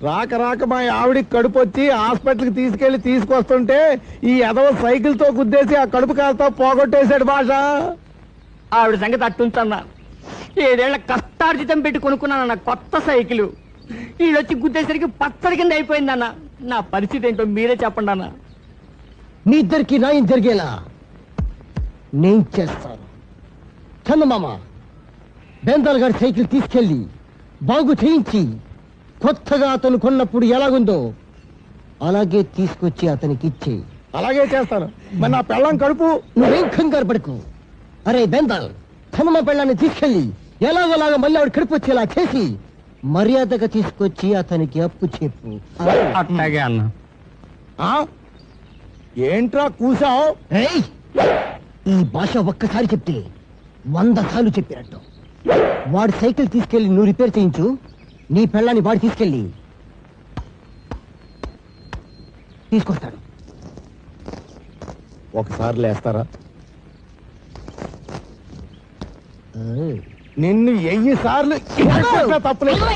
రాక రాక మా ఆవిడికి కడుపు వచ్చి హాస్పిటల్కి తీసుకెళ్లి తీసుకొస్తుంటే ఈ ఎదవ సైకిల్ తో గుద్దేసి ఆ కడుపు కాస్త పోగొట్టేశాడు భాష. ఆవిడ సంగతి అట్టుంచన్నా. 7 ఏళ్ల కష్టార్జితం పెట్టి కొనుక్కున్నానన్న కొత్త సైకిల్ ఈడొచ్చి గుద్దేసరికి పచ్చడి కింద అయిపోయిందన్న. నా పరిస్థితి ఏంటో మీరే చెప్పండి అన్న. మీ ఇద్దరికి న్యాయం జరిగేలా నేను చేస్తాను. చందమామ, బేందాల్ గారి సైకిల్ తీసుకెళ్లి బాగు చేయించి కొత్తగా అతను కొన్నప్పుడు ఎలాగుందో అలాగే తీసుకొచ్చి అతనికి ఇచ్చే. అలాగే చేస్తాను. మరి నా పెళ్ళం కడుపు. నువ్వేం కంగారు పడుకో. అరే బేందాల్, చందమ్మ పెళ్ళాన్ని తీసుకెళ్లి ఎలాగోలాగా మళ్ళీ ఆవిడ కడుపు వచ్చేలా చేసి మర్యాదగా తీసుకొచ్చి అతనికి అప్పు చెప్పు. అట్లాగే అన్న. ఏంట్రా కూసావు? ఈ భాష ఒక్కసారి చెప్తే 100 సార్లు చెప్పినట్టు. వాడి సైకిల్ తీసుకెళ్లి నువ్వు రిపేర్ చేయించు. నీ పెళ్ళాన్ని వాడు తీసుకెళ్ళి తీసుకొస్తాడు. ఒకసారి లేస్తారా? నిన్ను 1000 సార్లు తప్పులేదు.